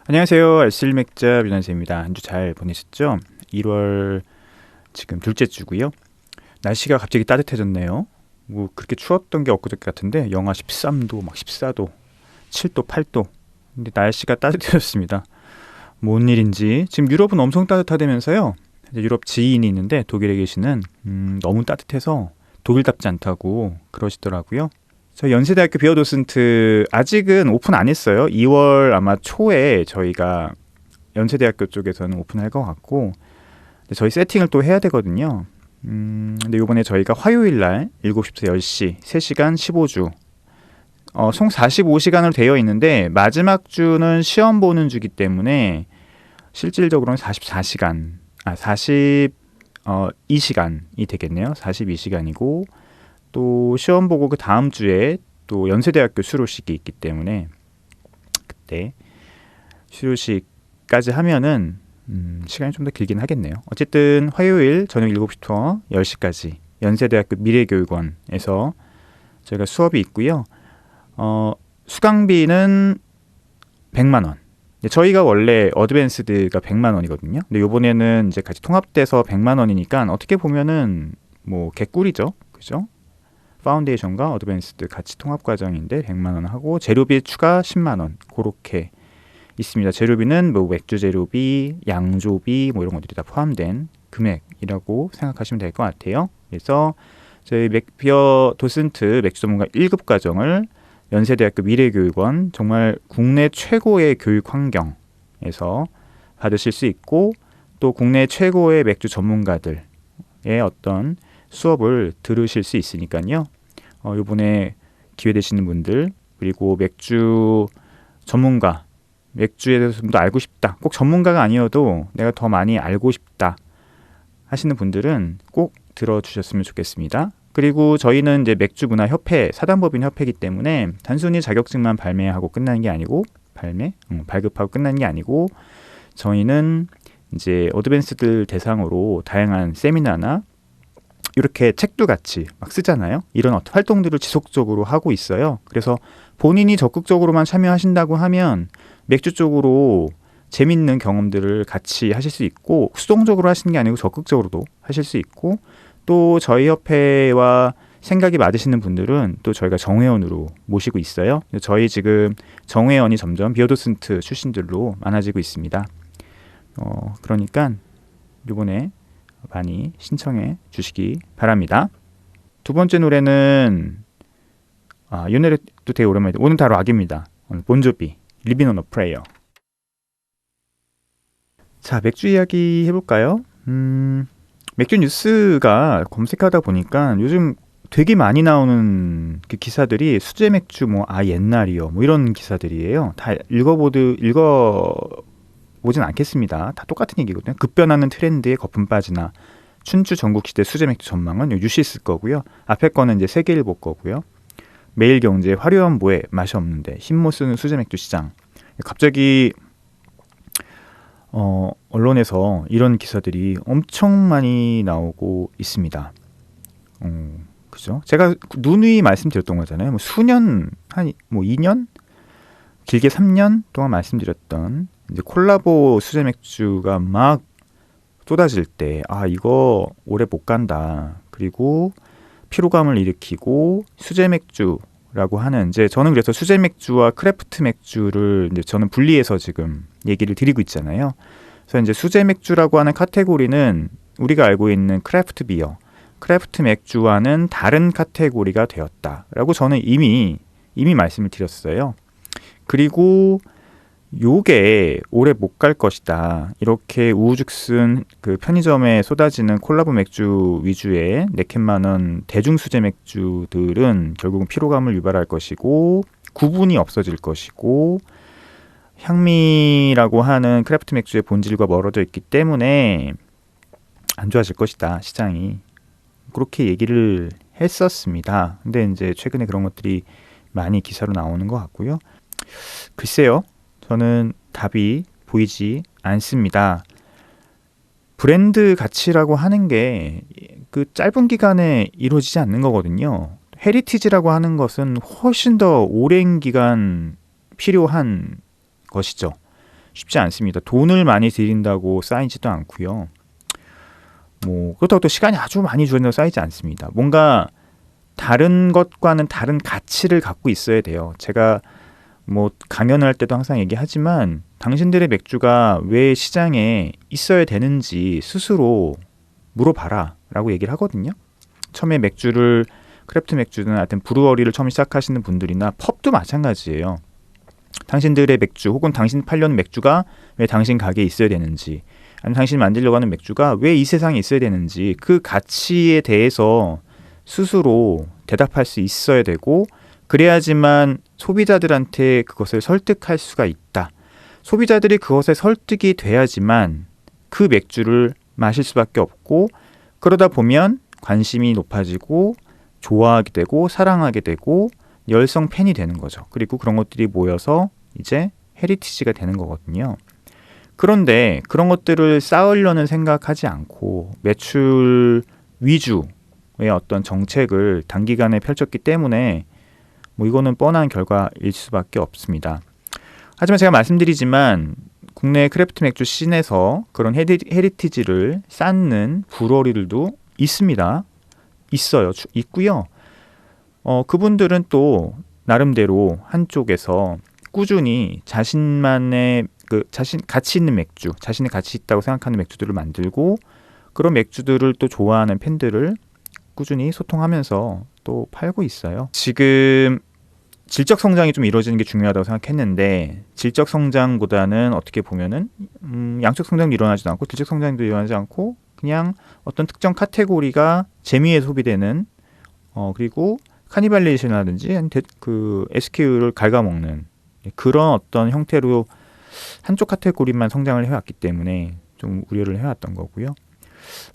안녕하세요. 알쓸맥자 류난세입니다. 한 주 잘 보내셨죠? 1월 지금 둘째 주고요. 날씨가 갑자기 따뜻해졌네요. 뭐 그렇게 추웠던 게 엊그저께 같은데 영하 13도, 막 14도, 7도, 8도. 근데 날씨가 따뜻해졌습니다. 뭔 일인지 지금 유럽은 엄청 따뜻하다면서요. 이제 유럽 지인이 있는데 독일에 계시는 너무 따뜻해서 독일답지 않다고 그러시더라고요. 저희 연세대학교 비어도슨트 아직은 오픈 안 했어요. 2월 아마 초에 저희가 연세대학교 쪽에서는 오픈할 것 같고, 근데 저희 세팅을 또 해야 되거든요. 근데 이번에 저희가 화요일 날 7시부터 10시 3시간 15주 총 45시간으로 되어 있는데 마지막 주는 시험 보는 주기 때문에 실질적으로는 44시간 42시간이 되겠네요. 42시간이고 또 시험 보고 그 다음 주에 또 연세대학교 수료식이 있기 때문에 그때 수료식까지 하면은 시간이 좀 더 길긴 하겠네요. 어쨌든 화요일 저녁 7시부터 10시까지 연세대학교 미래교육원에서 저희가 수업이 있고요. 수강비는 100만 원. 저희가 원래 어드밴스드가 100만 원이거든요. 근데 요번에는 이제 같이 통합돼서 100만 원이니까 어떻게 보면은 뭐 개꿀이죠. 그죠? 파운데이션과 어드밴스드 같이 통합 과정인데 100만 원 하고 재료비 추가 10만 원 그렇게 있습니다. 재료비는 뭐 맥주 재료비, 양조비 뭐 이런 것들이 다 포함된 금액이라고 생각하시면 될 것 같아요. 그래서 저희 비어 도슨트 맥주 전문가 1급 과정을 연세대학교 미래교육원 정말 국내 최고의 교육 환경에서 받으실 수 있고 또 국내 최고의 맥주 전문가들의 어떤 수업을 들으실 수 있으니까요. 이번에 기회 되시는 분들 그리고 맥주 전문가 맥주에 대해서 좀 더 알고 싶다. 꼭 전문가가 아니어도 내가 더 많이 알고 싶다 하시는 분들은 꼭 들어주셨으면 좋겠습니다. 그리고 저희는 이제 맥주문화협회 사단법인 협회이기 때문에 단순히 자격증만 발매하고 끝나는 게 아니고 발급하고 끝나는 게 아니고 저희는 이제 어드밴스들 대상으로 다양한 세미나나 이렇게 책도 같이 막 쓰잖아요. 이런 어떤 활동들을 지속적으로 하고 있어요. 그래서 본인이 적극적으로만 참여하신다고 하면 맥주 쪽으로 재밌는 경험들을 같이 하실 수 있고 수동적으로 하시는 게 아니고 적극적으로도 하실 수 있고 또 저희 협회와 생각이 맞으시는 분들은 또 저희가 정회원으로 모시고 있어요. 저희 지금 정회원이 점점 비어도슨트 출신들로 많아지고 있습니다. 그러니까 이번에 많이 신청해 주시기 바랍니다. 두 번째 노래는 이 노래도 되게 오랜만이다. 오늘 다 락입니다. 본조비 Living on a Prayer. 자, 맥주 이야기 해볼까요? 맥주 뉴스가 검색하다 보니까 요즘 되게 많이 나오는 그 기사들이 수제 맥주 옛날이요 뭐 이런 기사들이에요. 다 읽어보진 않겠습니다. 다 똑같은 얘기거든요. 급변하는 트렌드에 거품 빠지나 춘추 전국시대 수제 맥주 전망은 유시스 거고요. 앞에 거는 이제 세계일보 거고요. 매일경제 화려한 뭐에 맛이 없는데 힘 못 쓰는 수제 맥주 시장. 갑자기 언론에서 이런 기사들이 엄청 많이 나오고 있습니다. 그죠? 제가 누누이 말씀드렸던 거잖아요. 뭐 수년, 2년? 길게 3년 동안 말씀드렸던 이제 콜라보 수제 맥주가 막 쏟아질 때, 이거 오래 못 간다. 그리고 피로감을 일으키고 수제 맥주라고 하는 이제 저는 그래서 수제 맥주와 크래프트 맥주를 이제 저는 분리해서 지금 얘기를 드리고 있잖아요. 그래서 이제 수제 맥주라고 하는 카테고리는 우리가 알고 있는 크래프트 비어, 크래프트 맥주와는 다른 카테고리가 되었다라고 저는 이미 말씀을 드렸어요. 그리고 요게 오래 못 갈 것이다. 이렇게 우후죽순 그 편의점에 쏟아지는 콜라보 맥주 위주의 4캔만 원 대중 수제 맥주들은 결국은 피로감을 유발할 것이고 구분이 없어질 것이고 향미라고 하는 크래프트 맥주의 본질과 멀어져 있기 때문에 안 좋아질 것이다. 시장이. 그렇게 얘기를 했었습니다. 근데 이제 최근에 그런 것들이 많이 기사로 나오는 것 같고요. 글쎄요. 저는 답이 보이지 않습니다. 브랜드 가치라고 하는 게 그 짧은 기간에 이루어지지 않는 거거든요. 헤리티지라고 하는 것은 훨씬 더 오랜 기간 필요한 것이죠. 쉽지 않습니다. 돈을 많이 들인다고 쌓이지도 않고요. 뭐 그렇다고 또 시간이 아주 많이 주어진다고 쌓이지 않습니다. 뭔가 다른 것과는 다른 가치를 갖고 있어야 돼요. 제가 뭐 강연을 할 때도 항상 얘기하지만 당신들의 맥주가 왜 시장에 있어야 되는지 스스로 물어봐라 라고 얘기를 하거든요. 처음에 맥주를 크래프트 맥주든 하여튼 브루어리를 처음 시작하시는 분들이나 펍도 마찬가지예요. 당신들의 맥주 혹은 당신 팔려는 맥주가 왜 당신 가게에 있어야 되는지, 아니면 당신이 만들려고 하는 맥주가 왜 이 세상에 있어야 되는지 그 가치에 대해서 스스로 대답할 수 있어야 되고, 그래야지만 소비자들한테 그것을 설득할 수가 있다. 소비자들이 그것에 설득이 돼야지만 그 맥주를 마실 수밖에 없고, 그러다 보면 관심이 높아지고 좋아하게 되고 사랑하게 되고 열성 팬이 되는 거죠. 그리고 그런 것들이 모여서 이제 헤리티지가 되는 거거든요. 그런데 그런 것들을 쌓으려는 생각하지 않고 매출 위주의 어떤 정책을 단기간에 펼쳤기 때문에 뭐 이거는 뻔한 결과일 수밖에 없습니다. 하지만 제가 말씀드리지만 국내 크래프트 맥주 씬에서 그런 헤리티지를 쌓는 브루어리들도 있습니다. 있고요. 그분들은 또 나름대로 한쪽에서 꾸준히 자신만의 가치 있는 맥주, 자신의 가치 있다고 생각하는 맥주들을 만들고, 그런 맥주들을 또 좋아하는 팬들을 꾸준히 소통하면서 또 팔고 있어요. 지금 질적 성장이 좀 이루어지는 게 중요하다고 생각했는데, 질적 성장보다는 어떻게 보면은 양적 성장도 일어나지도 않고 질적 성장도 일어나지 않고 그냥 어떤 특정 카테고리가 재미에 소비되는 그리고 카니발레이션이라든지 그 SKU를 갉아먹는 그런 어떤 형태로 한쪽 카테고리만 성장을 해왔기 때문에 좀 우려를 해왔던 거고요.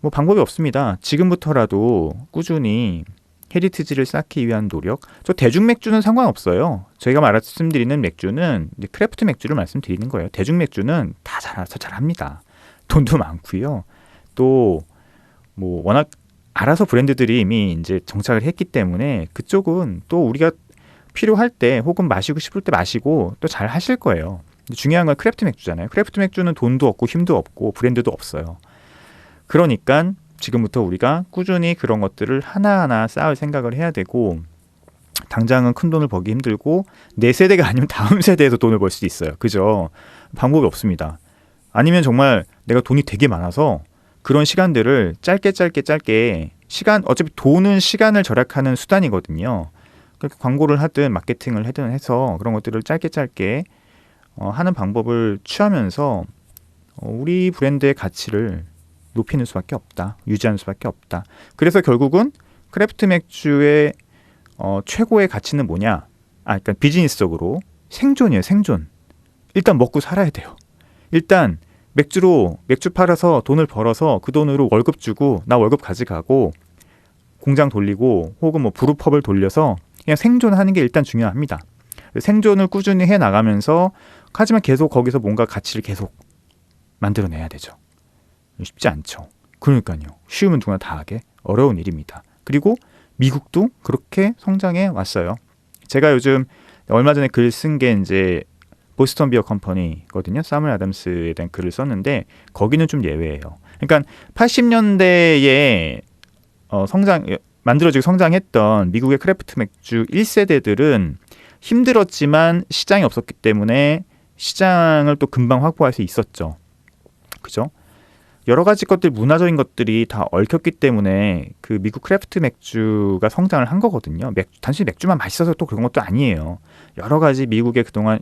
뭐 방법이 없습니다. 지금부터라도 꾸준히 헤리티지를 쌓기 위한 노력. 저 대중 맥주는 상관없어요. 저희가 말씀드리는 맥주는 이제 크래프트 맥주를 말씀드리는 거예요. 대중 맥주는 다 잘합니다. 돈도 많고요. 또 뭐 워낙 알아서 브랜드들이 이미 이제 정착을 했기 때문에 그쪽은 또 우리가 필요할 때 혹은 마시고 싶을 때 마시고 또 잘 하실 거예요. 중요한 건 크래프트 맥주잖아요. 크래프트 맥주는 돈도 없고 힘도 없고 브랜드도 없어요. 그러니까 지금부터 우리가 꾸준히 그런 것들을 하나하나 쌓을 생각을 해야 되고, 당장은 큰 돈을 벌기 힘들고 내 세대가 아니면 다음 세대에서 돈을 벌 수도 있어요. 그죠? 방법이 없습니다. 아니면 정말 내가 돈이 되게 많아서 그런 시간들을 짧게 시간, 어차피 돈은 시간을 절약하는 수단이거든요. 그렇게 광고를 하든 마케팅을 하든 해서 그런 것들을 짧게 하는 방법을 취하면서 우리 브랜드의 가치를 높이는 수밖에 없다. 유지하는 수밖에 없다. 그래서 결국은 크래프트 맥주의 최고의 가치는 뭐냐? 그러니까 비즈니스적으로 생존이에요. 생존. 일단 먹고 살아야 돼요. 일단 맥주 팔아서 돈을 벌어서 그 돈으로 월급 주고 나 월급 가져가고 공장 돌리고 혹은 뭐 브루펍을 돌려서 그냥 생존하는 게 일단 중요합니다. 생존을 꾸준히 해 나가면서, 하지만 계속 거기서 뭔가 가치를 계속 만들어내야 되죠. 쉽지 않죠. 그러니까요. 쉬우면 누구나 다 하게 어려운 일입니다. 그리고 미국도 그렇게 성장해 왔어요. 제가 요즘 얼마 전에 글 쓴 게 이제 보스턴 비어 컴퍼니거든요. 사무엘 아담스에 대한 글을 썼는데 거기는 좀 예외예요. 그러니까 80년대에 만들어지고 성장했던 미국의 크래프트 맥주 1세대들은 힘들었지만 시장이 없었기 때문에 시장을 또 금방 확보할 수 있었죠. 그죠? 여러 가지 것들, 문화적인 것들이 다 얽혔기 때문에 그 미국 크래프트 맥주가 성장을 한 거거든요. 단순히 맥주만 맛있어서 또 그런 것도 아니에요. 여러 가지 미국의 그동안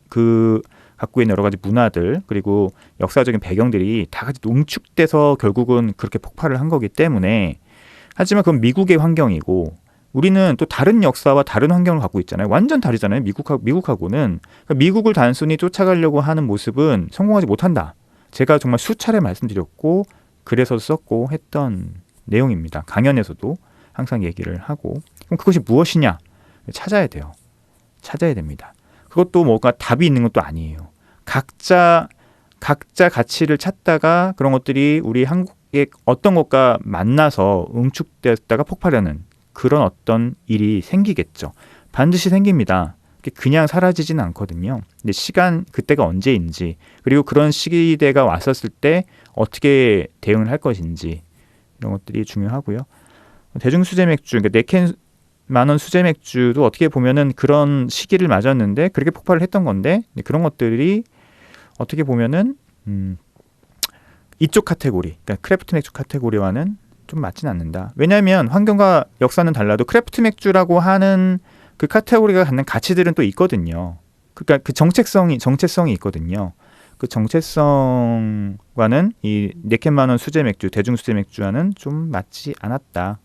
갖고 있는 여러 가지 문화들, 그리고 역사적인 배경들이 다 같이 농축돼서 결국은 그렇게 폭발을 한 거기 때문에, 하지만 그건 미국의 환경이고 우리는 또 다른 역사와 다른 환경을 갖고 있잖아요. 완전 다르잖아요. 미국하고는. 그러니까 미국을 단순히 쫓아가려고 하는 모습은 성공하지 못한다. 제가 정말 수차례 말씀드렸고 글에서도 썼고 했던 내용입니다. 강연에서도 항상 얘기를 하고. 그럼 그것이 무엇이냐? 찾아야 돼요. 찾아야 됩니다. 그것도 뭐가 답이 있는 것도 아니에요. 각자 가치를 찾다가 그런 것들이 우리 한국의 어떤 것과 만나서 응축됐다가 폭발하는 그런 어떤 일이 생기겠죠. 반드시 생깁니다. 그냥 사라지지는 않거든요. 근데 시간 그때가 언제인지 그리고 그런 시기대가 왔었을 때 어떻게 대응을 할 것인지 이런 것들이 중요하고요. 대중 수제 맥주, 그러니까 4캔 만원 수제 맥주도 어떻게 보면은 그런 시기를 맞았는데 그렇게 폭발을 했던 건데 그런 것들이 어떻게 보면은 이쪽 카테고리, 그러니까 크래프트 맥주 카테고리와는 좀 맞진 않는다. 왜냐하면 환경과 역사는 달라도 크래프트 맥주라고 하는 그 카테고리가 갖는 가치들은 또 있거든요. 그러니까 그 정체성이 있거든요. 그 정체성과는 이 4캔 만원 수제 맥주, 대중 수제 맥주와는 좀 맞지 않았다.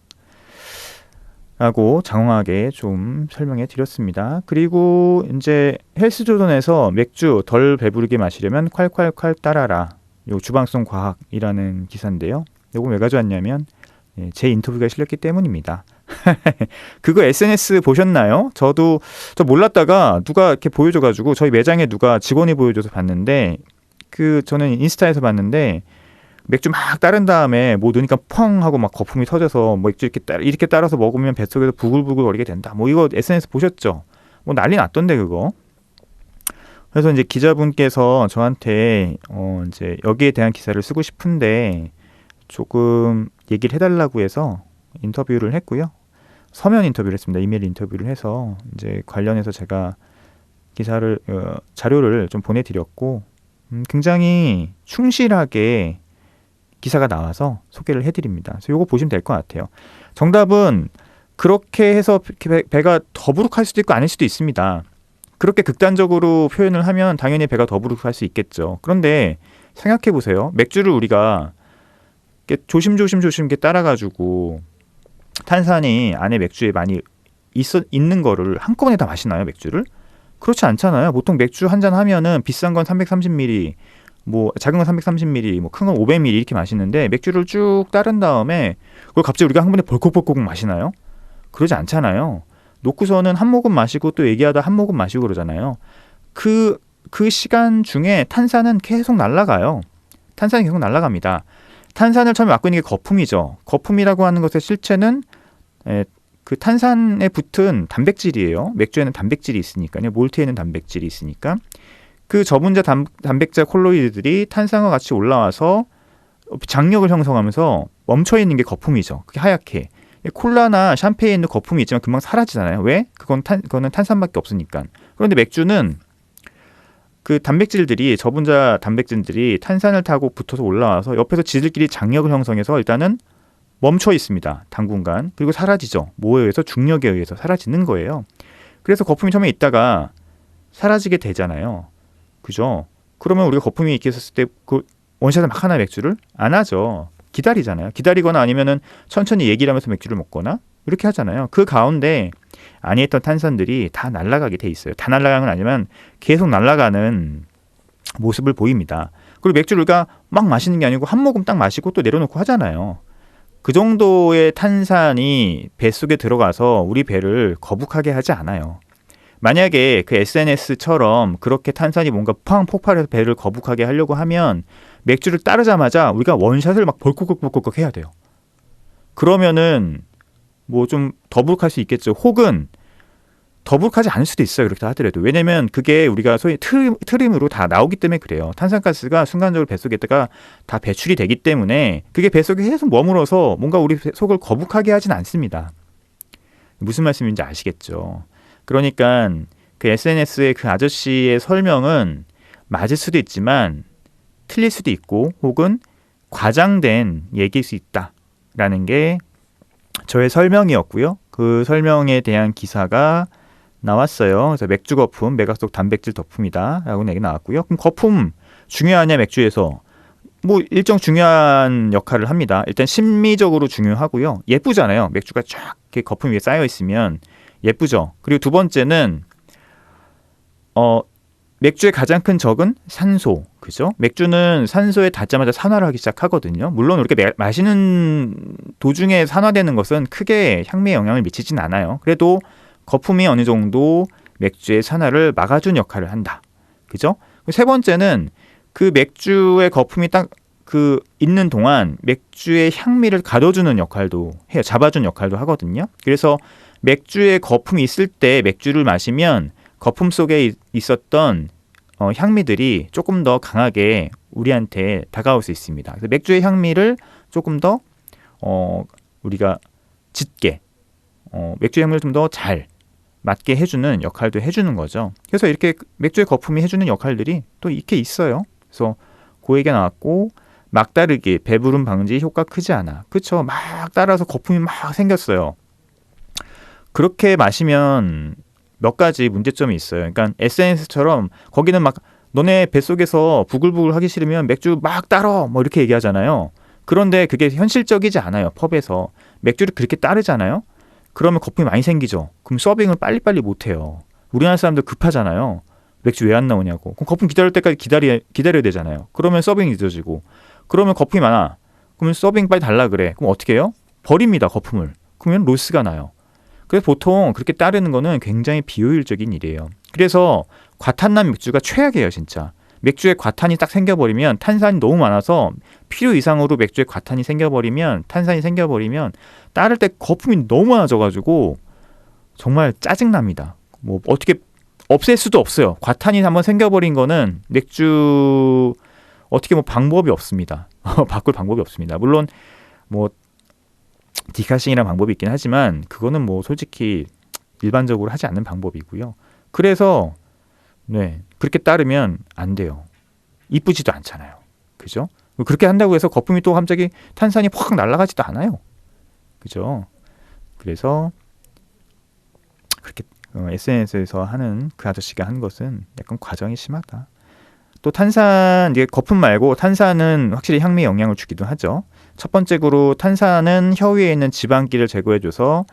라고 장황하게 좀 설명해 드렸습니다. 그리고 이제 헬스조선에서 맥주 덜 배부르게 마시려면 콸콸콸 따라라. 요 주방성 과학이라는 기사인데요. 요거 왜 가져왔냐면 제 인터뷰가 실렸기 때문입니다. 그거 SNS 보셨나요? 저 몰랐다가 누가 이렇게 보여줘가지고 저희 매장에 누가 직원이 보여줘서 봤는데 저는 인스타에서 봤는데 맥주 막 따른 다음에 뭐 넣으니까 펑 하고 막 거품이 터져서 뭐 맥주 이렇게 따라서 먹으면 뱃속에서 부글부글 거리게 된다. 뭐 이거 SNS 보셨죠? 뭐 난리 났던데 그거. 그래서 이제 기자분께서 저한테 이제 여기에 대한 기사를 쓰고 싶은데 조금 얘기를 해달라고 해서 인터뷰를 했고요. 서면 인터뷰를 했습니다. 이메일 인터뷰를 해서 이제 관련해서 제가 기사를 자료를 좀 보내드렸고 굉장히 충실하게 기사가 나와서 소개를 해드립니다. 그래서 이거 보시면 될 것 같아요. 정답은 그렇게 해서 배가 더부룩할 수도 있고 아닐 수도 있습니다. 그렇게 극단적으로 표현을 하면 당연히 배가 더부룩할 수 있겠죠. 그런데 생각해 보세요. 맥주를 우리가 조심조심 이렇게 따라가지고 탄산이 안에 맥주에 많이 있는 거를 한꺼번에 다 마시나요, 맥주를? 그렇지 않잖아요. 보통 맥주 한 잔 하면은 비싼 건 330ml, 뭐 작은 건 330ml, 뭐 큰 건 500ml 이렇게 마시는데 맥주를 쭉 따른 다음에 그걸 갑자기 우리가 한 번에 벌컥벌컥 마시나요? 그러지 않잖아요. 놓고서는 한 모금 마시고 또 얘기하다 한 모금 마시고 그러잖아요. 그 시간 중에 탄산은 계속 날아가요. 탄산이 계속 날아갑니다. 탄산을 처음에 맡고 있는 게 거품이죠. 거품이라고 하는 것의 실체는 그 탄산에 붙은 단백질이에요. 맥주에는 단백질이 있으니까요. 몰트에는 단백질이 있으니까 그 저분자 단백질 콜로이드들이 탄산과 같이 올라와서 장력을 형성하면서 멈춰 있는 게 거품이죠. 그게 하얗게. 콜라나 샴페인도 거품이 있지만 금방 사라지잖아요. 왜? 그거는 탄산밖에 없으니까. 그런데 맥주는 그 단백질들이 저분자 단백질들이 탄산을 타고 붙어서 올라와서 옆에서 지들끼리 장력을 형성해서 일단은 멈춰 있습니다. 당분간. 그리고 사라지죠. 뭐에 의해서? 중력에 의해서 사라지는 거예요. 그래서 거품이 처음에 있다가 사라지게 되잖아요. 그죠? 그러면 우리가 거품이 이렇게 있었을 때 그 원샷을 막 하나 맥주를 안 하죠. 기다리잖아요. 기다리거나 아니면은 천천히 얘기를 하면서 맥주를 먹거나 이렇게 하잖아요. 그 가운데 안에 있던 탄산들이 다 날아가게 돼 있어요. 다 날아가는 건 아니지만 계속 날아가는 모습을 보입니다. 그리고 맥주를 우리가 막 마시는 게 아니고 한 모금 딱 마시고 또 내려놓고 하잖아요. 그 정도의 탄산이 뱃속에 들어가서 우리 배를 거북하게 하지 않아요. 만약에 그 SNS처럼 그렇게 탄산이 뭔가 팡 폭발해서 배를 거북하게 하려고 하면 맥주를 따르자마자 우리가 원샷을 막 벌컥벌컥 해야 돼요. 그러면은 뭐 좀 더부룩할 수 있겠죠. 혹은 더부룩하지 않을 수도 있어요. 그렇게 하더라도. 왜냐면 그게 우리가 소위 트림으로 다 나오기 때문에 그래요. 탄산가스가 순간적으로 뱃속에다가 다 배출이 되기 때문에 그게 뱃속에 계속 머물어서 뭔가 우리 속을 거북하게 하진 않습니다. 무슨 말씀인지 아시겠죠. 그러니까 그 SNS의 그 아저씨의 설명은 맞을 수도 있지만 틀릴 수도 있고 혹은 과장된 얘기일 수 있다라는 게 저의 설명이었고요. 그 설명에 대한 기사가 나왔어요. 그래서 맥주 거품, 매각 속 단백질 덕품이다 라고 얘기 나왔고요. 그럼 거품 중요하냐 맥주에서? 뭐 일정 중요한 역할을 합니다. 일단 심미적으로 중요하고요. 예쁘잖아요. 맥주가 쫙 이렇게 거품 위에 쌓여 있으면 예쁘죠. 그리고 두 번째는 맥주의 가장 큰 적은 산소, 그죠? 맥주는 산소에 닿자마자 산화를 하기 시작하거든요. 물론 우리가 마시는 도중에 산화되는 것은 크게 향미에 영향을 미치진 않아요. 그래도 거품이 어느 정도 맥주의 산화를 막아준 역할을 한다, 그죠? 세 번째는 그 맥주의 거품이 딱 그 있는 동안 맥주의 향미를 가둬주는 역할도 해요. 잡아준 역할도 하거든요. 그래서 맥주에 거품이 있을 때 맥주를 마시면 거품 속에 있었던 향미들이 조금 더 강하게 우리한테 다가올 수 있습니다. 그래서 맥주의 향미를 조금 더 우리가 짙게 맥주의 향미를 좀 더 잘 맞게 해주는 역할도 해주는 거죠. 그래서 이렇게 맥주의 거품이 해주는 역할들이 또 이렇게 있어요. 그래서 그 얘기가 나왔고 막 따르기, 배부름 방지 효과 크지 않아. 그렇죠. 막 따라서 거품이 막 생겼어요. 그렇게 마시면 몇 가지 문제점이 있어요. 그러니까 SNS처럼 거기는 막 너네 뱃속에서 부글부글 하기 싫으면 맥주 막 따러 뭐 이렇게 얘기하잖아요. 그런데 그게 현실적이지 않아요. 펍에서 맥주를 그렇게 따르잖아요. 그러면 거품이 많이 생기죠. 그럼 서빙을 빨리빨리 못해요. 우리나라 사람들 급하잖아요. 맥주 왜 안 나오냐고. 그럼 거품 기다릴 때까지 기다려야 되잖아요. 그러면 서빙이 늦어지고. 그러면 거품이 많아. 그러면 서빙 빨리 달라 그래. 그럼 어떻게 해요? 버립니다. 거품을. 그러면 로스가 나요. 그래서 보통 그렇게 따르는 거는 굉장히 비효율적인 일이에요. 그래서 과탄난 맥주가 최악이에요. 진짜. 맥주에 과탄이 딱 생겨버리면 탄산이 너무 많아서 필요 이상으로 맥주에 과탄이 생겨버리면 탄산이 생겨버리면 따를 때 거품이 너무 많아져가지고 정말 짜증납니다. 뭐 어떻게 없앨 수도 없어요. 과탄이 한번 생겨버린 거는 맥주 어떻게 뭐 방법이 없습니다. 바꿀 방법이 없습니다. 물론 뭐 디카싱이라는 방법이 있긴 하지만 그거는 뭐 솔직히 일반적으로 하지 않는 방법이고요. 그래서 네, 그렇게 따르면 안 돼요. 이쁘지도 않잖아요. 그죠? 그렇게 한다고 해서 거품이 또 갑자기 탄산이 확 날아가지도 않아요. 그죠? 그래서 그렇게 SNS에서 하는 그 아저씨가 한 것은 약간 과정이 심하다. 또 탄산, 이게 거품 말고 탄산은 확실히 향미에 영향을 주기도 하죠. 첫 번째로 탄산은 혀 위에 있는 지방기를 제거해줘서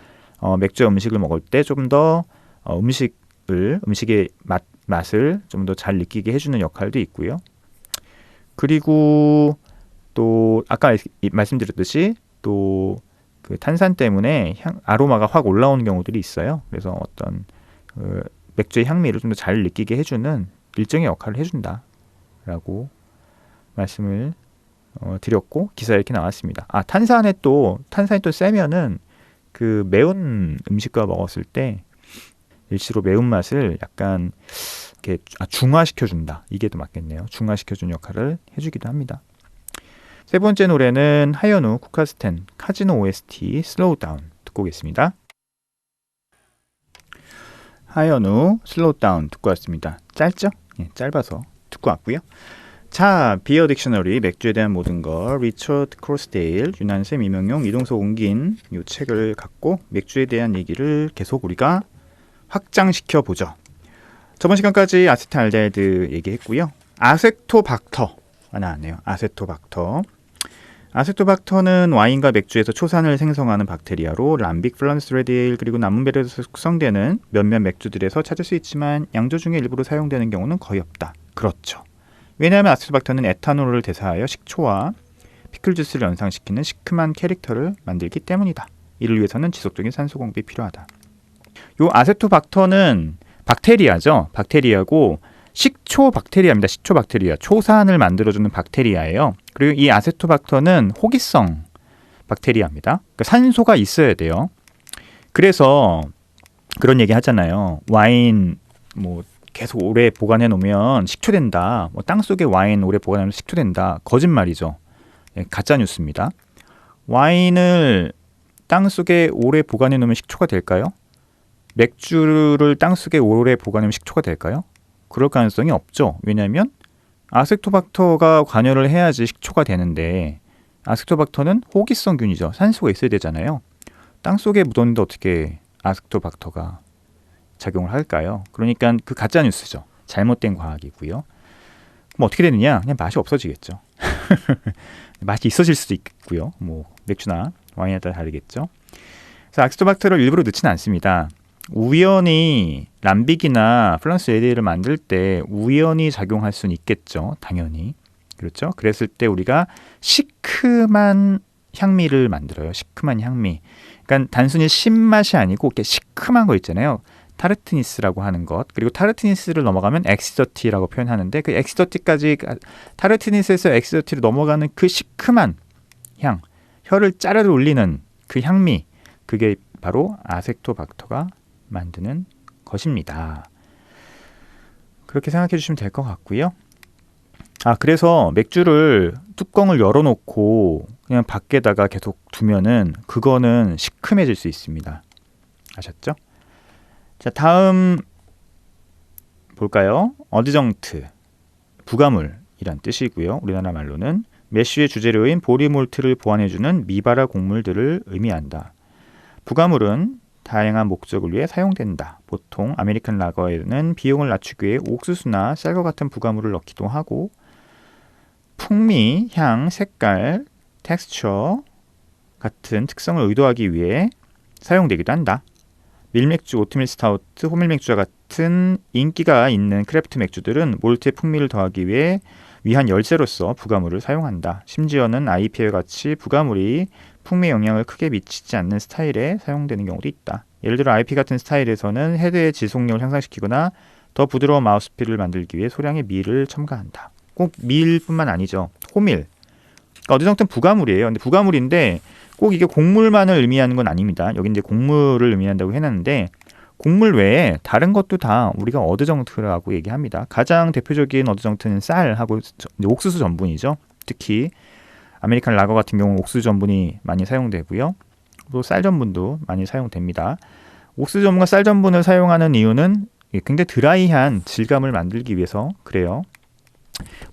맥주와 음식을 먹을 때 조금 더 음식의 맛을 좀 더 잘 느끼게 해주는 역할도 있고요. 그리고 또 아까 말씀드렸듯이 또 그 탄산 때문에 아로마가 확 올라오는 경우들이 있어요. 그래서 어떤 맥주의 향미를 좀 더 잘 느끼게 해주는 일정의 역할을 해준다라고 말씀을 드렸고 기사에 이렇게 나왔습니다. 탄산이 또 세면은 그 매운 음식과 먹었을 때 일시로 매운맛을 약간 이렇게 중화시켜준다. 이게 더 맞겠네요. 중화시켜주는 역할을 해주기도 합니다. 세 번째 노래는 하현우, 쿠카스텐, 카지노 OST, 슬로우 다운 듣고 오겠습니다. 하현우, 슬로우 다운 듣고 왔습니다. 짧죠? 예, 짧아서 듣고 왔고요. 자, 비어 딕셔너리, 맥주에 대한 모든 것, 리처드 크로스데일, 유난샘, 이명용, 이동석 옮긴 이 책을 갖고 맥주에 대한 얘기를 계속 우리가 확장시켜 보죠. 저번 시간까지 아세트알데히드 얘기했고요. 아세토박터가 나왔네요. 아세토박터는 와인과 맥주에서 초산을 생성하는 박테리아로 람빅, 플란스 레드에일 그리고 남문베르에서 숙성되는 몇몇 맥주들에서 찾을 수 있지만 양조 중에 일부러 사용되는 경우는 거의 없다. 그렇죠. 왜냐하면 아세토박터는 에탄올을 대사하여 식초와 피클 주스를 연상시키는 시큼한 캐릭터를 만들기 때문이다. 이를 위해서는 지속적인 산소 공급이 필요하다. 요 아세토박터는 박테리아죠. 박테리아고 식초 박테리아입니다. 식초 박테리아. 초산을 만들어주는 박테리아예요. 그리고 이 아세토박터는 호기성 박테리아입니다. 그러니까 산소가 있어야 돼요. 그래서 그런 얘기 하잖아요. 와인 뭐 계속 오래 보관해 놓으면 식초된다. 뭐 땅속에 와인 오래 보관해 놓으면 식초된다. 거짓말이죠. 가짜 뉴스입니다. 와인을 땅속에 오래 보관해 놓으면 식초가 될까요? 맥주를 땅속에 오래 보관하면 식초가 될까요? 그럴 가능성이 없죠. 왜냐하면 아세토박터가 관여를 해야지 식초가 되는데 아세토박터는 호기성균이죠. 산소가 있어야 되잖아요. 땅속에 묻었는데 어떻게 아세토박터가 작용을 할까요? 그러니까 그 가짜 뉴스죠. 잘못된 과학이고요. 그럼 어떻게 되느냐? 그냥 맛이 없어지겠죠. 맛이 있어질 수도 있고요. 뭐 맥주나 와인에 따라 다르겠죠. 그래서 아세토박터를 일부러 넣지는 않습니다. 우연히 람빅이나 플란스 레드에일을 만들 때 우연히 작용할 수는 있겠죠. 당연히. 그렇죠. 그랬을 때 우리가 시큼한 향미를 만들어요. 시큼한 향미. 그러니까 단순히 신맛이 아니고 이렇게 시큼한 거 있잖아요. 타르트니스라고 하는 것. 그리고 타르트니스를 넘어가면 엑시더티라고 표현하는데 그 엑시더티까지 타르트니스에서 엑시더티로 넘어가는 그 시큼한 향. 혀를 짜르르 울리는 그 향미. 그게 바로 아세토박터가 만드는 것입니다. 그렇게 생각해 주시면 될 것 같고요. 그래서 맥주를 뚜껑을 열어놓고 그냥 밖에다가 계속 두면은 그거는 시큼해질 수 있습니다. 아셨죠? 자, 다음 볼까요? 어드정트, 부가물이란 뜻이고요. 우리나라 말로는 매쉬의 주재료인 보리몰트를 보완해주는 미바라 곡물들을 의미한다. 부가물은 다양한 목적을 위해 사용된다. 보통 아메리칸 라거에는 비용을 낮추기 위해 옥수수나 쌀과 같은 부가물을 넣기도 하고 풍미, 향, 색깔, 텍스처 같은 특성을 의도하기 위해 사용되기도 한다. 밀맥주, 오트밀 스타우트, 호밀 맥주와 같은 인기가 있는 크래프트 맥주들은 몰트의 풍미를 더하기 위해 위한 열쇠로서 부가물을 사용한다. 심지어는 IPA와 같이 부가물이 풍미에 영향을 크게 미치지 않는 스타일에 사용되는 경우도 있다. 예를 들어 IPA 같은 스타일에서는 헤드의 지속력을 향상시키거나 더 부드러운 마우스필을 만들기 위해 소량의 밀을 첨가한다. 꼭 밀뿐만 아니죠. 호밀. 그러니까 어디서든 부가물이에요. 근데 부가물인데 꼭 이게 곡물만을 의미하는 건 아닙니다. 여기 이제 곡물을 의미한다고 해놨는데 곡물 외에 다른 것도 다 우리가 어드정트라고 얘기합니다. 가장 대표적인 어드정트는 쌀하고 옥수수 전분이죠. 특히 아메리칸 라거 같은 경우는 옥수수 전분이 많이 사용되고요. 또 쌀 전분도 많이 사용됩니다. 옥수수 전분과 쌀 전분을 사용하는 이유는 굉장히 드라이한 질감을 만들기 위해서 그래요.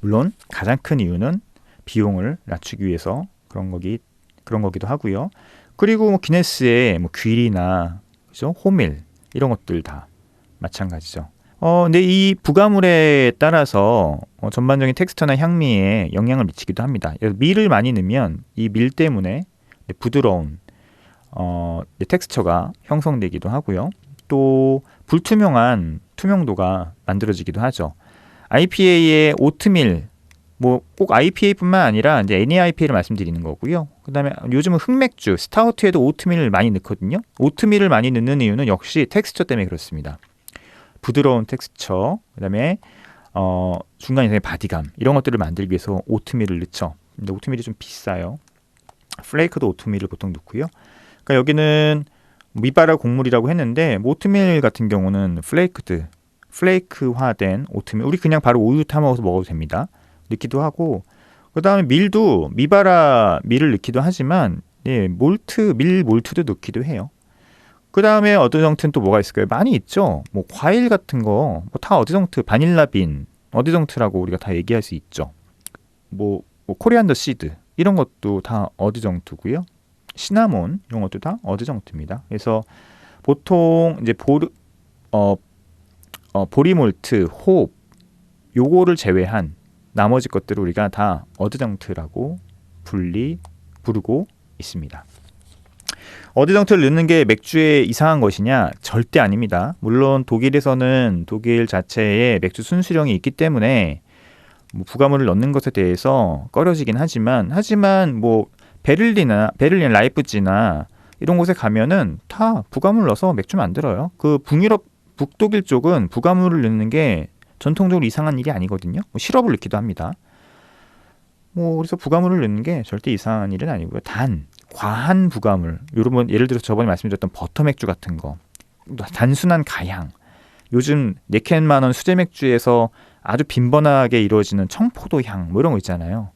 물론 가장 큰 이유는 비용을 낮추기 위해서 그런 거기도 하고요. 그리고 뭐 기네스의 뭐 귀리나 그죠? 호밀 이런 것들 다 마찬가지죠. 근데 이 부가물에 따라서 전반적인 텍스처나 향미에 영향을 미치기도 합니다. 밀을 많이 넣으면 이 밀 때문에 부드러운 텍스처가 형성되기도 하고요. 또 불투명한 투명도가 만들어지기도 하죠. IPA의 오트밀, 뭐 꼭 IPA뿐만 아니라 이제 NAIPA를 말씀드리는 거고요. 그다음에 요즘은 흑맥주, 스타우트에도 오트밀을 많이 넣거든요. 오트밀을 많이 넣는 이유는 역시 텍스처 때문에 그렇습니다. 부드러운 텍스처, 그다음에 중간에 바디감 이런 것들을 만들기 위해서 오트밀을 넣죠. 근데 오트밀이 좀 비싸요. 플레이크도 오트밀을 보통 넣고요. 그러니까 여기는 미바라 곡물이라고 했는데 오트밀 같은 경우는 플레이크화된 오트밀, 우리 그냥 바로 우유 타 먹어도 됩니다. 넣기도 하고, 그 다음에 밀도 미바라 밀을 넣기도 하지만 밀 몰트도 넣기도 해요. 그 다음에 어드정트는 또 뭐가 있을까요? 많이 있죠. 뭐 과일 같은 거 다 어드정트, 바닐라빈 어드정트라고 우리가 다 얘기할 수 있죠. 뭐 코리안더 시드 이런 것도 다 어드정트고요. 시나몬 이런 것도 다 어드정트입니다. 그래서 보통 이제 보리몰트, 호흡 요거를 제외한 나머지 것들을 우리가 다 어드정트라고 부르고 있습니다. 어드정트를 넣는 게 맥주에 이상한 것이냐? 절대 아닙니다. 물론 독일에서는 독일 자체에 맥주 순수령이 있기 때문에 부가물을 넣는 것에 대해서 꺼려지긴 하지만 뭐 베를린, 라이프치히나 이런 곳에 가면은 다 부가물 넣어서 맥주 만들어요. 그 북유럽, 북독일 쪽은 부가물을 넣는 게 전통적으로 이상한 일이 아니거든요. 시럽을 넣기도 합니다. 그래서 부가물을 넣는 게 절대 이상한 일은 아니고요. 단 과한 부가물, 여러분 예를 들어서 저번에 말씀드렸던 버터 맥주 같은 거, 단순한 가향, 요즘 4캔 10,000원 수제 맥주에서 아주 빈번하게 이루어지는 청포도 향 뭐 이런 거 있잖아요.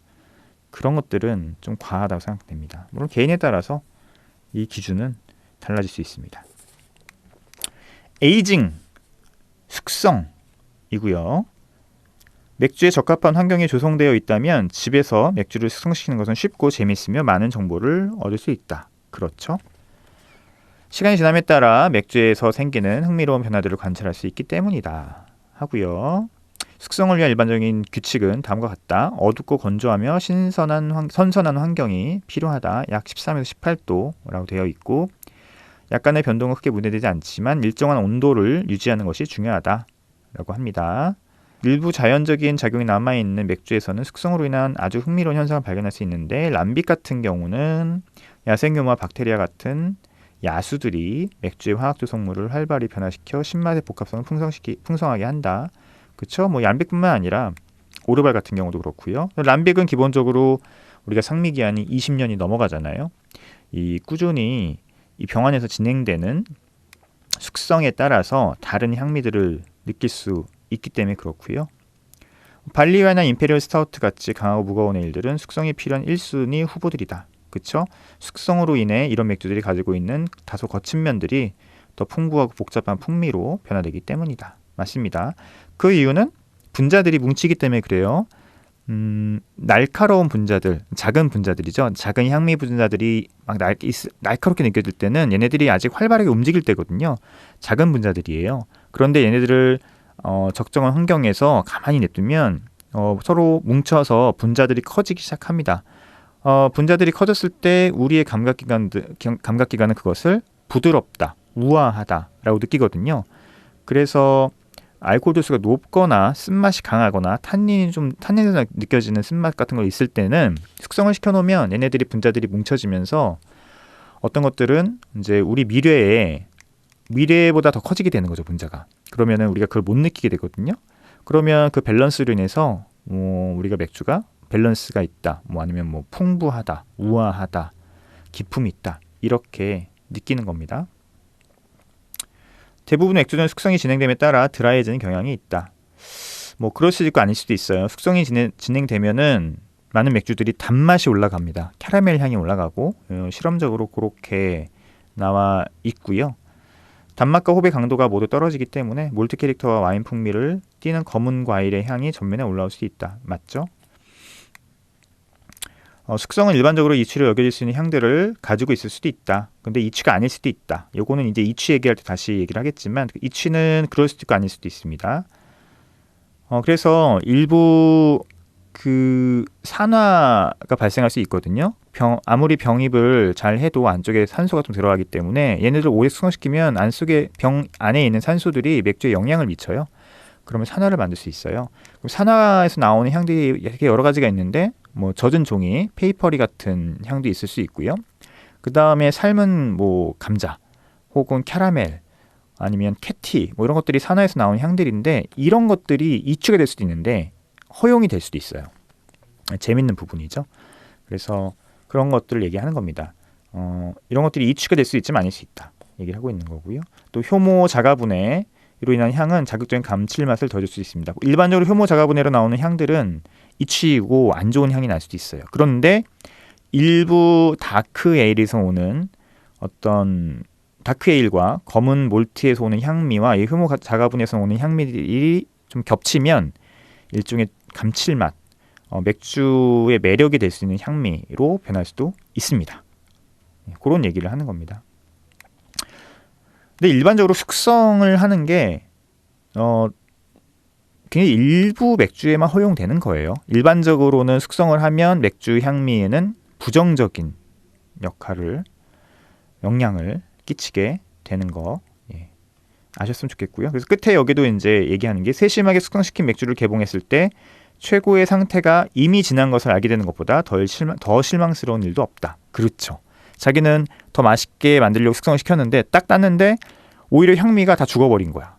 그런 것들은 좀 과하다고 생각됩니다. 물론 개인에 따라서 이 기준은 달라질 수 있습니다. 에이징, 숙성이고요. 맥주에 적합한 환경이 조성되어 있다면 집에서 맥주를 숙성시키는 것은 쉽고 재미있으며 많은 정보를 얻을 수 있다. 그렇죠? 시간이 지남에 따라 맥주에서 생기는 흥미로운 변화들을 관찰할 수 있기 때문이다. 하고요. 숙성을 위한 일반적인 규칙은 다음과 같다. 어둡고 건조하며 선선한 환경이 필요하다. 약 13에서 18도라고 되어 있고 약간의 변동은 크게 문제되지 않지만 일정한 온도를 유지하는 것이 중요하다. 라고 합니다. 일부 자연적인 작용이 남아있는 맥주에서는 숙성으로 인한 아주 흥미로운 현상을 발견할 수 있는데 람빅 같은 경우는 야생유와 박테리아 같은 야수들이 맥주의 화학 조성물을 활발히 변화시켜 신맛의 복합성을 풍성하게 한다. 그쵸? 뭐 람빅뿐만 아니라 오르발 같은 경우도 그렇고요. 람빅은 기본적으로 우리가 상미 기한이 20년이 넘어가잖아요. 이 꾸준히 이 병원에서 진행되는 숙성에 따라서 다른 향미들을 느낄 수 있기 때문에 그렇고요. 발리와이나 임페리얼 스타우트 같이 강하고 무거운 에일들은 숙성이 필요한 1순위 후보들이다. 그쵸? 숙성으로 인해 이런 맥주들이 가지고 있는 다소 거친 면들이 더 풍부하고 복잡한 풍미로 변화되기 때문이다. 맞습니다. 그 이유는 분자들이 뭉치기 때문에 그래요. 날카로운 분자들, 작은 분자들이죠. 작은 향미 분자들이 막 날카롭게 느껴질 때는 얘네들이 아직 활발하게 움직일 때거든요. 작은 분자들이에요. 그런데 얘네들을 적정한 환경에서 가만히 냅두면 서로 뭉쳐서 분자들이 커지기 시작합니다. 분자들이 커졌을 때 우리의 감각기관은 그것을 부드럽다, 우아하다라고 느끼거든요. 그래서 알코올 도수가 높거나 쓴맛이 강하거나 탄닌에서 느껴지는 쓴맛 같은 거 있을 때는 숙성을 시켜놓으면 얘네들이 분자들이 뭉쳐지면서 어떤 것들은 이제 우리 미래보다 더 커지게 되는 거죠, 분자가. 그러면은 우리가 그걸 못 느끼게 되거든요. 그러면 그 밸런스로 인해서 우리가 맥주가 밸런스가 있다, 아니면 풍부하다, 우아하다, 기품이 있다 이렇게 느끼는 겁니다. 대부분 맥주는 숙성이 진행됨에 따라 드라이해지는 경향이 있다. 그럴 수도 있고 아닐 수도 있어요. 숙성이 진행되면은 많은 맥주들이 단맛이 올라갑니다. 캐러멜 향이 올라가고 실험적으로 그렇게 나와 있고요. 단맛과 호배 강도가 모두 떨어지기 때문에 몰트 캐릭터와 와인 풍미를 띠는 검은 과일의 향이 전면에 올라올 수 있다. 맞죠? 숙성은 일반적으로 이취로 여겨질 수 있는 향들을 가지고 있을 수도 있다. 근데 이취가 아닐 수도 있다. 요거는 이제 이취 얘기할 때 다시 얘기를 하겠지만 이취는 그럴 수도 있고 아닐 수도 있습니다. 그래서 일부 그 산화가 발생할 수 있거든요. 아무리 병입을 잘 해도 안쪽에 산소가 좀 들어가기 때문에 얘네들 오래 숙성시키면 병 안에 있는 산소들이 맥주에 영향을 미쳐요. 그러면 산화를 만들 수 있어요. 그럼 산화에서 나오는 향들이 되게 여러 가지가 있는데 젖은 종이, 페이퍼리 같은 향도 있을 수 있고요. 그 다음에 삶은 감자 혹은 캐러멜 아니면 캐티 이런 것들이 산화에서 나오는 향들인데 이런 것들이 이취가 될 수도 있는데 허용이 될 수도 있어요. 재밌는 부분이죠. 그래서 그런 것들을 얘기하는 겁니다. 이런 것들이 이취가 될 수 있지만 아닐 수 있다 얘기를 하고 있는 거고요. 또 효모 자가분해로 인한 향은 자극적인 감칠맛을 더 줄 수 있습니다. 일반적으로 효모 자가분해로 나오는 향들은 이취이고 안 좋은 향이 날 수도 있어요. 그런데 일부 다크 에일에서 오는 어떤 다크 에일과 검은 몰트에서 오는 향미와 이 효모 자가분해에서 오는 향미들이 좀 겹치면 일종의 감칠맛, 맥주의 매력이 될 수 있는 향미로 변할 수도 있습니다. 그런 얘기를 하는 겁니다. 근데 일반적으로 숙성을 하는 게 굉장히 일부 맥주에만 허용되는 거예요. 일반적으로는 숙성을 하면 맥주 향미에는 부정적인 영향을 끼치게 되는 거 아셨으면 좋겠고요. 그래서 끝에 여기도 이제 얘기하는 게 세심하게 숙성시킨 맥주를 개봉했을 때 최고의 상태가 이미 지난 것을 알게 되는 것보다 더 실망스러운 일도 없다. 그렇죠. 자기는 더 맛있게 만들려고 숙성을 시켰는데 딱 땄는데 오히려 향미가 다 죽어버린 거야.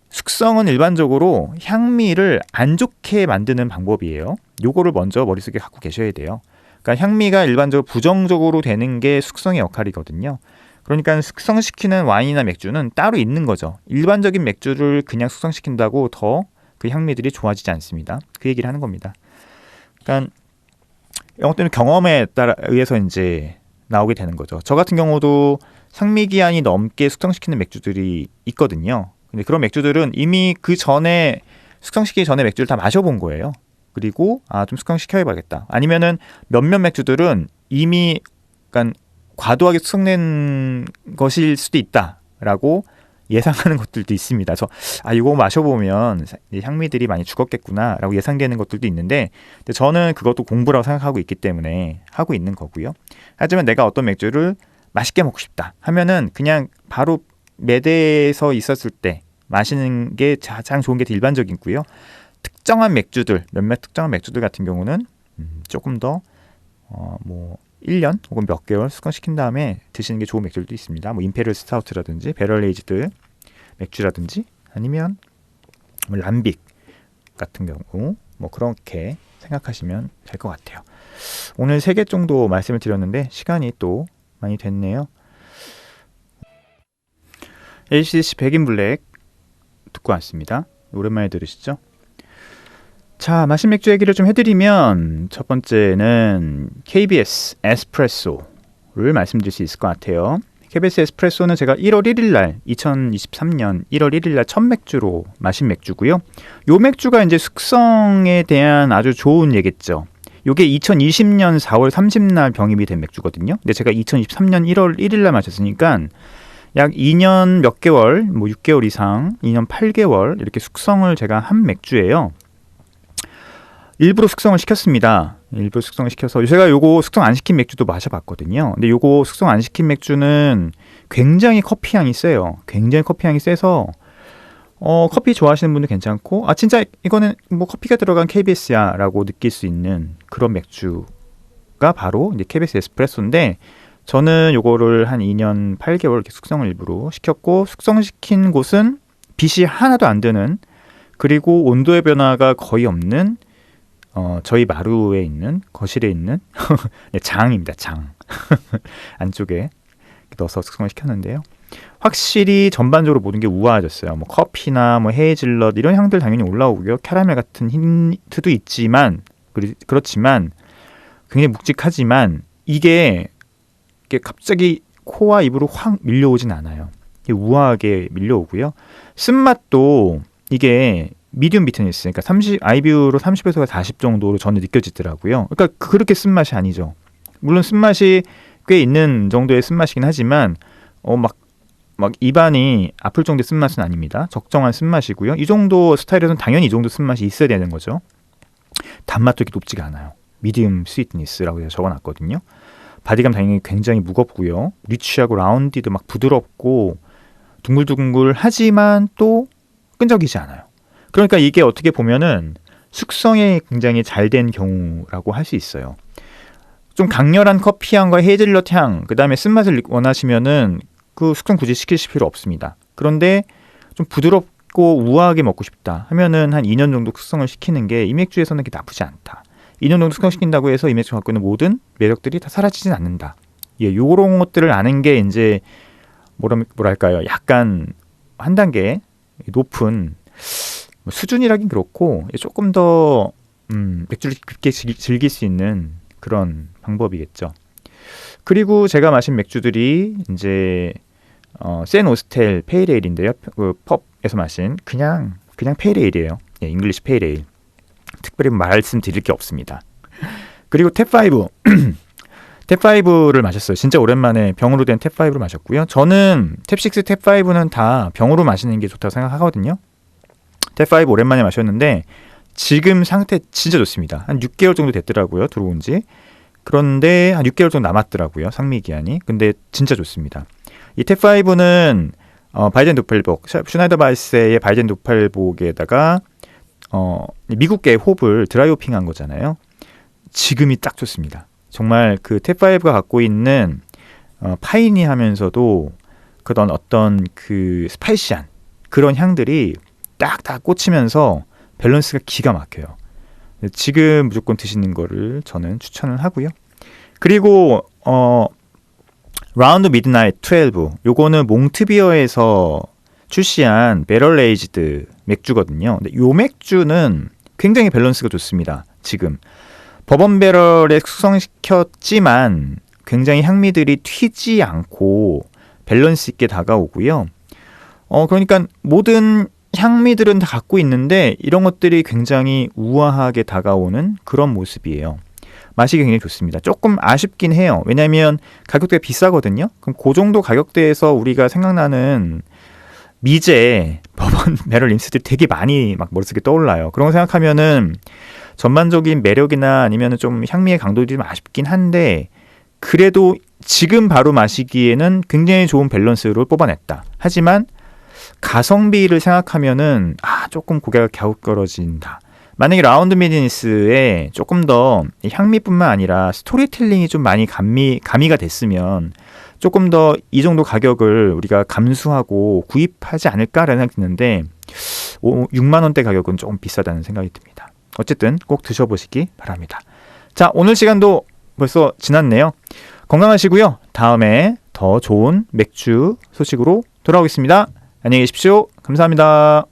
숙성은 일반적으로 향미를 안 좋게 만드는 방법이에요. 요거를 먼저 머릿속에 갖고 계셔야 돼요. 그러니까 향미가 일반적으로 부정적으로 되는 게 숙성의 역할이거든요. 그러니까 숙성시키는 와인이나 맥주는 따로 있는 거죠. 일반적인 맥주를 그냥 숙성시킨다고 더 그 향미들이 좋아지지 않습니다. 그 얘기를 하는 겁니다. 그러니까 이런 것들은 경험에 따라 의해서 이제 나오게 되는 거죠. 저 같은 경우도 상미기한이 넘게 숙성시키는 맥주들이 있거든요. 근데 그런 맥주들은 이미 그 전에 숙성시키기 전에 맥주를 다 마셔본 거예요. 그리고 좀 숙성시켜야겠다. 아니면은 몇몇 맥주들은 이미 약간 과도하게 숙성된 것일 수도 있다라고 예상하는 것들도 있습니다. 그래서 이거 마셔보면 향미들이 많이 죽었겠구나라고 예상되는 것들도 있는데 근데 저는 그것도 공부라고 생각하고 있기 때문에 하고 있는 거고요. 하지만 내가 어떤 맥주를 맛있게 먹고 싶다 하면은 그냥 바로 매대에서 있었을 때 마시는 게 가장 좋은 게 일반적이고요. 몇몇 특정한 맥주들 같은 경우는 조금 더 1년 혹은 몇 개월 숙성시킨 다음에 드시는 게 좋은 맥주들도 있습니다. 임페리얼 스타우트라든지 배럴 에이지드 맥주라든지 아니면 람빅 같은 경우 그렇게 생각하시면 될 것 같아요. 오늘 3개 정도 말씀을 드렸는데 시간이 또 많이 됐네요. ACDC 백인 블랙 듣고 왔습니다. 오랜만에 들으시죠? 자, 마신 맥주 얘기를 좀 해드리면 첫 번째는 KBS 에스프레소를 말씀드릴 수 있을 것 같아요. KBS 에스프레소는 제가 1월 1일 날 2023년 1월 1일 날 첫 맥주로 마신 맥주고요. 요 맥주가 이제 숙성에 대한 아주 좋은 얘기죠. 요게 2020년 4월 30날 병입이 된 맥주거든요. 근데 제가 2023년 1월 1일 날 마셨으니까 약 2년 몇 개월, 뭐 6개월 이상, 2년 8개월 이렇게 숙성을 제가 한 맥주예요. 일부러 숙성을 시켰습니다. 일부러 숙성을 시켜서 제가 요거 숙성 안 시킨 맥주도 마셔봤거든요. 근데 요거 숙성 안 시킨 맥주는 굉장히 커피 향이 세요. 굉장히 커피 향이 세서 커피 좋아하시는 분도 괜찮고 진짜 이거는 뭐 커피가 들어간 KBS야 라고 느낄 수 있는 그런 맥주가 바로 이제 KBS 에스프레소인데 저는 요거를 한 2년 8개월 이렇게 숙성을 일부러 시켰고 숙성시킨 곳은 빛이 하나도 안 드는 그리고 온도의 변화가 거의 없는 저희 마루에 있는 거실에 있는 네, 장입니다. 장 안쪽에 넣어서 숙성을 시켰는데요. 확실히 전반적으로 모든 게 우아해졌어요. 뭐 커피나 뭐 헤이즐넛 이런 향들 당연히 올라오고요. 캐러멜 같은 힌트도 있지만 그렇지만 굉장히 묵직하지만 이게 갑자기 코와 입으로 확 밀려오진 않아요. 이게 우아하게 밀려오고요. 쓴맛도 이게 미디움 비트니스, 그러니까 아이뷰로 30에서 40 정도로 저는 느껴지더라고요. 그러니까 그렇게 쓴맛이 아니죠. 물론 쓴맛이 꽤 있는 정도의 쓴맛이긴 하지만 막 입안이 아플 정도의 쓴맛은 아닙니다. 적정한 쓴맛이고요. 이 정도 스타일에서는 당연히 이 정도 쓴맛이 있어야 되는 거죠. 단맛도 이렇게 높지가 않아요. 미디움 스위트니스라고 해서 적어놨거든요. 바디감 당연히 굉장히 무겁고요. 리치하고 라운디도 막 부드럽고 둥글둥글하지만 또 끈적이지 않아요. 그러니까 이게 어떻게 보면은 숙성에 굉장히 잘 된 경우라고 할 수 있어요. 좀 강렬한 커피 향과 헤이즐넛 향, 그 다음에 쓴맛을 원하시면은 그 숙성 굳이 시키실 필요 없습니다. 그런데 좀 부드럽고 우아하게 먹고 싶다 하면은 한 2년 정도 숙성을 시키는 게 이 맥주에서는 그게 나쁘지 않다. 2년 정도 숙성시킨다고 해서 이 맥주가 갖고 있는 모든 매력들이 다 사라지진 않는다. 예, 요런 것들을 아는 게 이제 뭐랄까요? 약간 한 단계 높은 수준이라긴 그렇고 조금 더 맥주를 깊게 즐길 수 있는 그런 방법이겠죠. 그리고 제가 마신 맥주들이 이제 센 오스텔 페일에일인데요. 그 펍에서 마신 그냥 페일에일이에요. 예, 잉글리시 페일에일. 특별히 말씀드릴 게 없습니다. 그리고 탭5 탭5를 마셨어요. 진짜 오랜만에 병으로 된 탭5를 마셨고요. 저는 탭6, 탭5는 다 병으로 마시는 게 좋다고 생각하거든요. 탭5 오랜만에 마셨는데 지금 상태 진짜 좋습니다. 한 6개월 정도 됐더라고요. 들어온 지. 그런데 한 6개월 정도 남았더라고요. 상미 기한이. 근데 진짜 좋습니다. 이 탭5는 바이젠 도펠복, 슈나이더 바이스의 바이젠 도펠복에다가 미국계 홉을 드라이호핑한 거잖아요. 지금이 딱 좋습니다. 정말 그 탭5가 갖고 있는 파이니하면서도 그런 어떤 그 스파이시한 그런 향들이 딱 꽂히면서 밸런스가 기가 막혀요. 지금 무조건 드시는 거를 저는 추천을 하고요. 그리고 라운드 미드나잇 12 요거는 몽트비어에서 출시한 배럴 에이지드 맥주거든요. 근데 요 맥주는 굉장히 밸런스가 좋습니다. 지금 버번 배럴에 숙성시켰지만 굉장히 향미들이 튀지 않고 밸런스 있게 다가오고요. 그러니까 모든 향미들은 다 갖고 있는데 이런 것들이 굉장히 우아하게 다가오는 그런 모습이에요. 맛이 굉장히 좋습니다. 조금 아쉽긴 해요. 왜냐하면 가격대가 비싸거든요. 그럼 그 정도 가격대에서 우리가 생각나는 미제 버번 배럴 림스들이 되게 많이 막 머릿속에 떠올라요. 그런 거 생각하면은 전반적인 매력이나 아니면 좀 향미의 강도들이 좀 아쉽긴 한데 그래도 지금 바로 마시기에는 굉장히 좋은 밸런스를 뽑아냈다. 하지만 가성비를 생각하면은 조금 고개가 갸웃거려진다. 만약에 라운드 미드니스에 조금 더 향미뿐만 아니라 스토리텔링이 좀 많이 가미가 됐으면 조금 더 이 정도 가격을 우리가 감수하고 구입하지 않을까라는 생각이 드는데 6만 원대 가격은 조금 비싸다는 생각이 듭니다. 어쨌든 꼭 드셔보시기 바랍니다. 자, 오늘 시간도 벌써 지났네요. 건강하시고요. 다음에 더 좋은 맥주 소식으로 돌아오겠습니다. 안녕히 계십시오. 감사합니다.